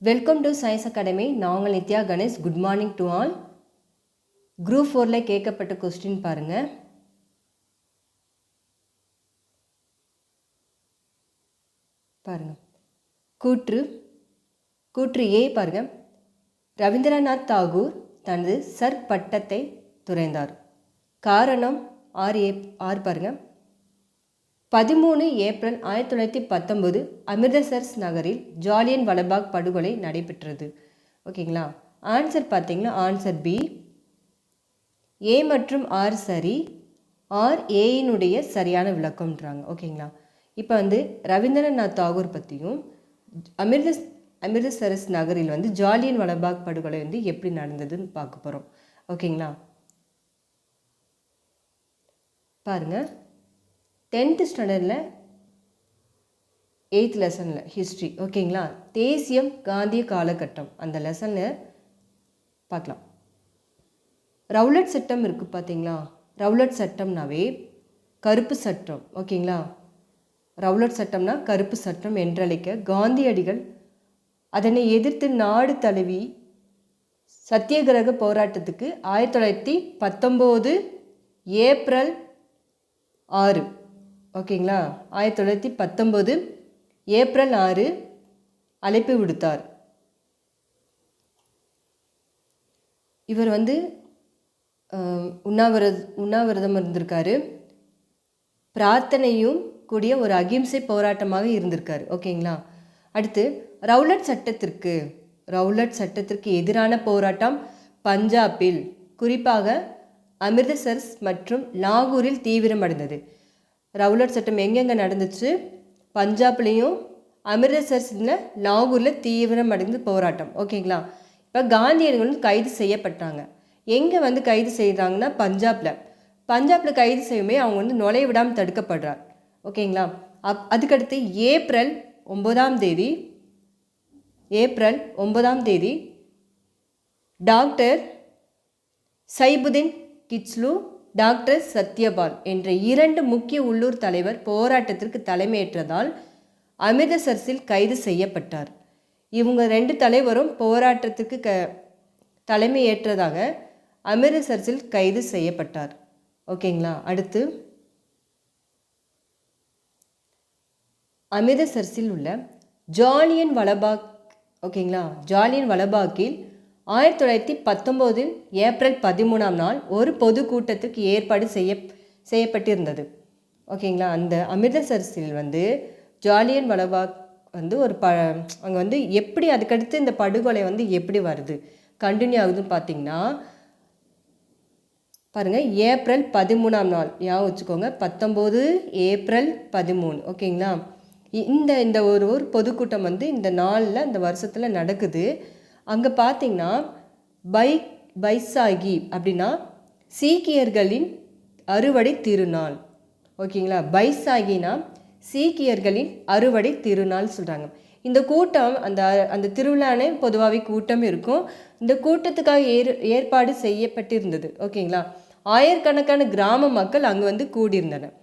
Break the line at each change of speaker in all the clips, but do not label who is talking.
Welcome to science academy. நான் உங்கள் Nithya Ganesh. Good morning to all. Group 4ல் கேட்கப்பட்ட கொஸ்டின் பாருங்கள். கூற்று ஏ பாருங்கள். ரவீந்திரநாத் தாகூர் தனது சர் பட்டத்தை துறந்தார். காரணம் ஆறு பாருங்கள். 13 ஏப்ரல் 1919 அமிர்தசரஸ் நகரில் ஜாலியன் வாலாபாக் படுகொலை நடைபெற்றது. ஓகேங்களா. ஆன்சர் பார்த்தீங்கன்னா ஆன்சர் பி. ஏ மற்றும் ஆர் சரி, ஆர் ஏயினுடைய சரியான விளக்கம்ன்றாங்க. ஓகேங்களா. இப்போ ரவீந்திரநாத் தாகூர் பற்றியும் அமிர்தசரஸ் நகரில் ஜாலியன் வாலாபாக் படுகொலை எப்படி நடந்ததுன்னு பார்க்க போகிறோம். ஓகேங்களா. பாருங்கள், 10th ஸ்டாண்டர்டில் 8th லெசனில் ஹிஸ்ட்ரி. ஓகேங்களா. தேசியம் காந்திய காலகட்டம் அந்த லெசனில் பார்க்கலாம். ரவுலட் சட்டம் இருக்குது பார்த்தீங்களா. ரவுலட் சட்டம்னாவே கருப்பு சட்டம். ஓகேங்களா. ரவுலட் சட்டம்னா கருப்பு சட்டம் என்றழைக்க காந்தியடிகள் அதனை எதிர்த்து நாடு தழுவி சத்தியகிரக போராட்டத்துக்கு 1919 ஏப்ரல் 6 ஓகேங்களா 1919 ஏப்ரல் 6 அழைப்பு விடுத்தார். இவர் உண்ணாவிரதம் இருந்திருக்காரு. பிரார்த்தனையும் கூடிய ஒரு அகிம்சை போராட்டமாக இருந்திருக்காரு. ஓகேங்களா. அடுத்து ரவுலட் சட்டத்திற்கு எதிரான போராட்டம் பஞ்சாபில், குறிப்பாக அமிர்தசரஸ் மற்றும் லாகூரில் தீவிரமடைந்தது. ரவுலட் சட்டம் எங்கெங்கே நடந்துச்சு? பஞ்சாப்லேயும் அமிர்தசரஸில் லாகூரில் தீவிரமடைந்து போராட்டம். ஓகேங்களா. இப்போ காந்தியடிகள் கைது செய்யப்பட்டாங்க. எங்கே கைது செய்கிறாங்கன்னா பஞ்சாபில் கைது செய்யுமே அவங்க நுழைய விடாமல் தடுக்கப்படுறார். ஓகேங்களா. அதுக்கடுத்து ஏப்ரல் 9ஆம் தேதி டாக்டர் சைபுதீன் கிச்லு, டாக்டர் சத்யபால் என்ற 2 முக்கிய உள்ளூர் தலைவர் போராட்டத்திற்கு தலைமையேற்றதால் அமிர்தசரஸில் கைது செய்யப்பட்டார். இவங்க 2 தலைவரும் போராட்டத்திற்கு தலைமையேற்றதாக அமிர்தசரஸில் கைது செய்யப்பட்டார். ஓகேங்களா. அடுத்து அமிர்தசரஸில் உள்ள ஜாலியன் வாலாபாக், ஓகேங்களா, ஜாலியன் வாலாபாக்கில் 1919 ஏப்ரல் 13ஆம் நாள் ஒரு பொதுக்கூட்டத்துக்கு ஏற்பாடு செய்யப்பட்டிருந்தது. ஓகேங்களா. அந்த அமிர்தசரஸில் ஜாலியன் வாலாபாக் ஒரு அங்கே எப்படி அதுக்கடுத்து இந்த படுகொலை எப்படி வருது கண்டினியூ ஆகுதுன்னு பார்த்தீங்கன்னா பாருங்கள். ஏப்ரல் 13ஆம் நாள் ஞாபகம் வச்சுக்கோங்க. 19 ஏப்ரல் 13. ஓகேங்களா. இந்த ஒரு பொதுக்கூட்டம் இந்த நாளில் இந்த வருஷத்தில் நடக்குது. அங்கே பார்த்தீங்கன்னா பைசாகி அப்படின்னா சீக்கியர்களின் அறுவடை திருநாள். ஓகேங்களா. பைசாகினா சீக்கியர்களின் அறுவடை திருநாள் சொல்கிறாங்க. இந்த கூட்டம் அந்த திருவிழானே பொதுவாகவே கூட்டம் இருக்கும். இந்த கூட்டத்துக்காக ஏற்பாடு செய்யப்பட்டிருந்தது. ஓகேங்களா. ஆயிரக்கணக்கான கிராம மக்கள் அங்கே கூடியிருந்தனர்.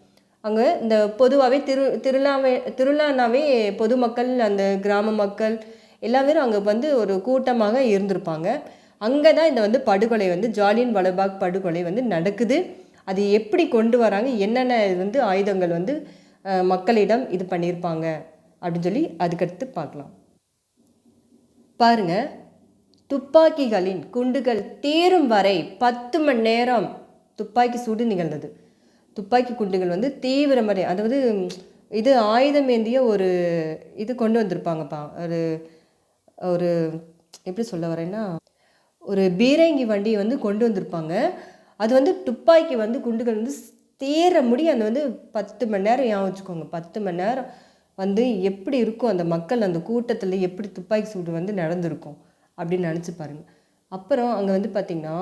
அங்கே இந்த பொதுவாகவே திருவிழானாவே பொதுமக்கள், அந்த கிராம மக்கள் எல்லாரும் அங்கே ஒரு கூட்டமாக இருந்திருப்பாங்க. அங்கே தான் இந்த படுகொலை ஜாலியன் வாலாபாக் படுகொலை நடக்குது. அது எப்படி கொண்டு வராங்க, என்னென்ன ஆயுதங்கள் மக்களிடம் இது பண்ணியிருப்பாங்க அப்படின்னு சொல்லி அதுக்கடுத்து பார்க்கலாம். பாருங்கள், துப்பாக்கிகளின் குண்டுகள் தீரும் வரை 10 மணி நேரம் துப்பாக்கி சூடு நிகழ்ந்தது. துப்பாக்கி குண்டுகள் தீவிரமடை, அதாவது இது ஆயுதம் ஏந்திய ஒரு இது கொண்டு வந்திருப்பாங்கப்பா. ஒரு எப்படி சொல்ல வரேன்னா, ஒரு பீரங்கி வண்டியை கொண்டு வந்திருப்பாங்க. அது துப்பாக்கி குண்டுகள் தீர முடிய அந்த 10 மணி நேரம் ஞாபகம் வச்சுக்கோங்க. 10 மணி நேரம் எப்படி இருக்கும் அந்த மக்கள், அந்த கூட்டத்தில் எப்படி துப்பாக்கி சூடு நடந்திருக்கும் அப்படின்னு நினச்சி பாருங்கள். அப்புறம் அங்கே பார்த்திங்கன்னா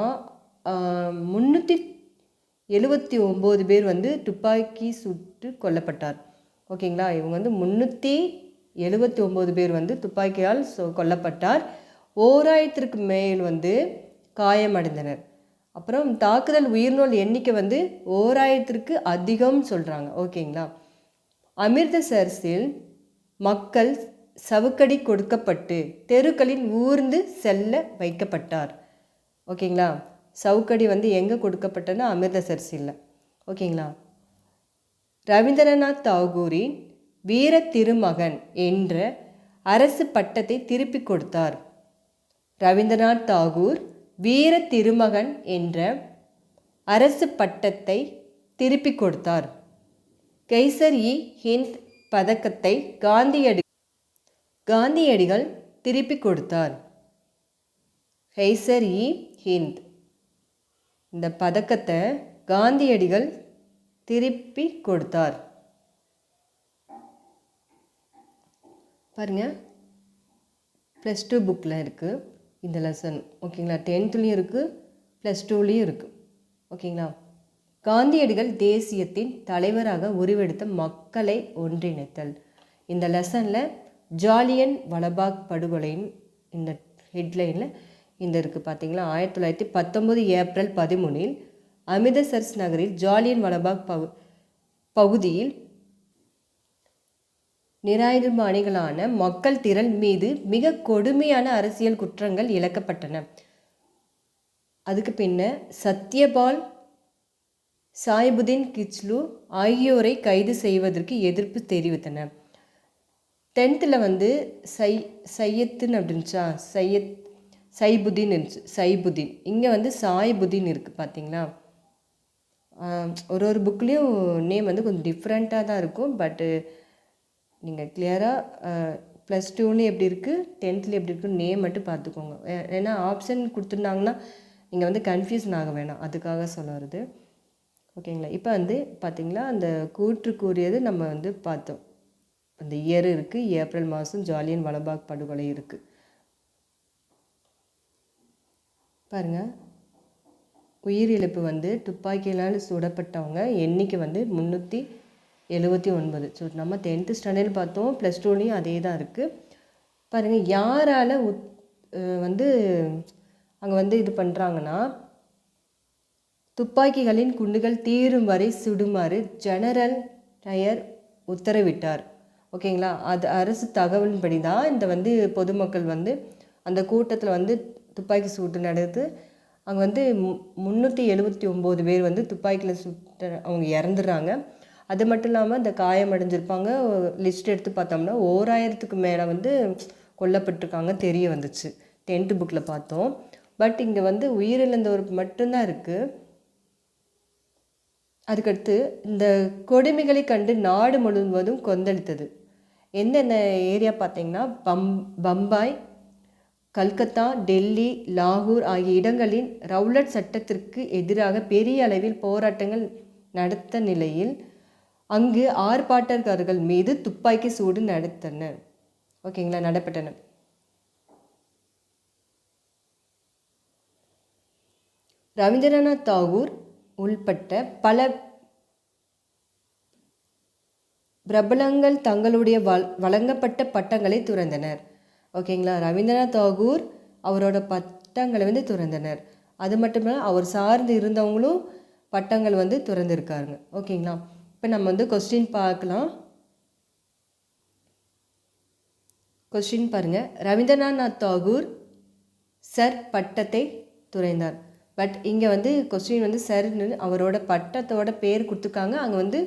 379 பேர் துப்பாக்கி சுட்டு கொல்லப்பட்டார். ஓகேங்களா. இவங்க 379 பேர் துப்பாக்கியால் கொல்லப்பட்டார். 1000க்கு மேல் காயமடைந்தனர். அப்புறம் தாக்குதல் உயிர்நோல் எண்ணிக்கை 1000க்கு அதிகம் சொல்கிறாங்க. ஓகேங்களா. அமிர்தசரஸில் மக்கள் சவுக்கடி கொடுக்கப்பட்டு தெருக்களில் ஊர்ந்து செல்ல வைக்கப்பட்டார். ஓகேங்களா, சவுக்கடி வந்து எங்கே கொடுக்கப்பட்டதுன்னா அமிர்தசரஸில். ஓகேங்களா, ரவீந்திரநாத் தாகூரின் வீர திருமகன் என்ற அரசு பட்டத்தை திருப்பி கொடுத்தார். ரவீந்திரநாத் தாகூர் வீர திருமகன் என்ற அரசு பட்டத்தை திருப்பி கொடுத்தார். கைசர்-இ-ஹிந்த் பதக்கத்தை காந்தியடிகள் திருப்பி கொடுத்தார். கைசர்-இ-ஹிந்த் இந்த பதக்கத்தை காந்தியடிகள் திருப்பி கொடுத்தார். பாருங்கள், +2 புக்கில் இருக்குது இந்த லெசன். ஓகேங்களா, 10th இருக்குது, +2 இருக்குது. ஓகேங்களா, காந்தியடிகள் தேசியத்தின் தலைவராக உருவெடுத்த மக்களை ஒன்றிணைத்தல். இந்த லெசனில் ஜாலியன் வாலாபாக் படுகொலையின் இந்த ஹெட்லைனில் இந்த இருக்குது பார்த்தீங்களா. 1919 ஏப்ரல் 13 அமிர்தசரஸ் நகரில் ஜாலியன் வாலாபாக் பகுதியில் நிராயுதபாணிகளான மக்கள் திரள் மீது மிக கொடுமையான அரசியல் குற்றங்கள் இழைக்கப்பட்டன. அதுக்கு பின்ன சத்யபால், சாயிபுதீன் கிச்லு ஆகியோரை கைது செய்வதற்கு எதிர்ப்பு தெரிவித்தனர். 10th வந்து சையத்துன்னு அப்படின்ச்சா, சைபுதீன் இருந்துச்சு. சைபுதீன் இங்கே வந்து சாயிபுதீன் இருக்குது பார்த்தீங்களா. ஒரு புக்லேயும் நேம் வந்து கொஞ்சம் டிஃப்ரெண்ட்டாக தான் இருக்கும். பட்டு நீங்கள் கிளியராக +2 எப்படி இருக்குது, 10th எப்படி இருக்குது நேம் மட்டும் பார்த்துக்கோங்க. ஏன்னா ஆப்ஷன் கொடுத்துருந்தாங்கன்னா நீங்கள் வந்து கன்ஃபியூஷன் ஆக வேணாம், அதுக்காக சொல்ல வருது. ஓகேங்களா, இப்போ வந்து பார்த்திங்களா அந்த கூற்றுக்குரியது நம்ம வந்து பார்த்தோம். அந்த இயர் இருக்குது, ஏப்ரல் மாதம் ஜாலியன் வாலாபாக் படுகொலை இருக்குது. பாருங்கள், உயிரிழப்பு வந்து துப்பாக்கியால் சுடப்பட்டவங்க எண்ணிக்கை வந்து 379. ஸோ நம்ம 10th ஸ்டாண்டர்ட் பார்த்தோம், +2 அதே தான் இருக்குது. பாருங்கள், யாரால் வந்து அங்கே வந்து இது பண்ணுறாங்கன்னா, துப்பாக்கிகளின் குண்டுகள் தீரும் வரை சுடுமாறு ஜெனரல் டயர் உத்தரவிட்டார். ஓகேங்களா, அது அரசு தகவலின்படி தான் இந்த வந்து பொதுமக்கள் வந்து அந்த கூட்டத்தில் வந்து துப்பாக்கி சூட்டு நடந்து அங்கே வந்து 379 பேர் வந்து துப்பாக்கியில் சுட்டு அவங்க இறந்துடுறாங்க. அது மட்டும் இல்லாமல் இந்த காயமடைஞ்சிருப்பாங்க. லிஸ்ட் எடுத்து பார்த்தோம்னா 1000க்கு மேலே வந்து கொல்லப்பட்டிருக்காங்க தெரிய வந்துச்சு. 10th புக்கில் பார்த்தோம். பட் இங்கே வந்து உயிரிழந்தவர் மட்டும்தான் இருக்குது. அதுக்கடுத்து இந்த கொடுமைகளை கண்டு நாடு முழுவதும் கொந்தளித்தது. எந்தெந்த ஏரியா பார்த்தீங்கன்னா பம்பாய், கல்கத்தா, டெல்லி, லாகூர் ஆகிய இடங்களில் ரவுலட் சட்டத்திற்கு எதிராக பெரிய அளவில் போராட்டங்கள் நடத்த நிலையில் அங்கு ஆர்ப்பாட்டக்காரர்கள் மீது துப்பாக்கி சூடு நடத்தனர். ஓகேங்களா, நடைபெற்றன. ரவீந்திரநாத் தாகூர் உள்பட்ட பல பிரபலங்கள் தங்களுடைய வழங்கப்பட்ட பட்டங்களை துறந்தனர். ஓகேங்களா, ரவீந்திரநாத் தாகூர் அவரோட பட்டங்களை வந்து துறந்தனர். அது மட்டும் இல்லை, அவர் சார்ந்து இருந்தவங்களும் பட்டங்கள் வந்து துறந்திருக்காருங்க. ஓகேங்களா, இப்போ நம்ம வந்து கொஸ்டின் பார்க்கலாம். கொஸ்டின் பாருங்கள், ரவீந்திரநாத் தாகூர் சர் பட்டத்தை துறந்தார். பட் இங்கே வந்து கொஸ்டின் வந்து சர்னு அவரோட பட்டத்தோட பேர் கொடுத்துருக்காங்க. அங்கே வந்து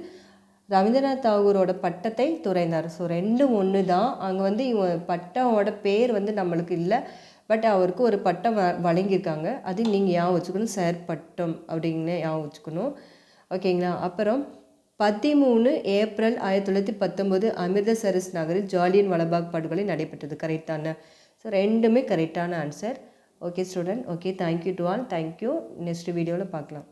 ரவீந்திரநாத் தாகூரோட பட்டத்தை துறந்தார். ஸோ ரெண்டும் ஒன்று தான். அங்கே வந்து பட்டமோட பேர் வந்து நம்மளுக்கு இல்லை. பட் அவருக்கு ஒரு பட்டம் வழங்கியிருக்காங்க. அது நீங்கள் ஞாபகம் வச்சுக்கணும், சர் பட்டம் அப்படின்னு ஞாபகம் வச்சுக்கணும். ஓகேங்களா, அப்புறம் 13 ஏப்ரல் 1919 அமிர்தசரஸ் நகரில் ஜாலியன் வாலாபாக் படுகொலை நடைபெற்றது. கரெக்டான. ஸோ ரெண்டுமே கரெக்டான answer. Okay student, okay, thank you to all. Thank you. Next வீடியோவில் பார்க்கலாம்.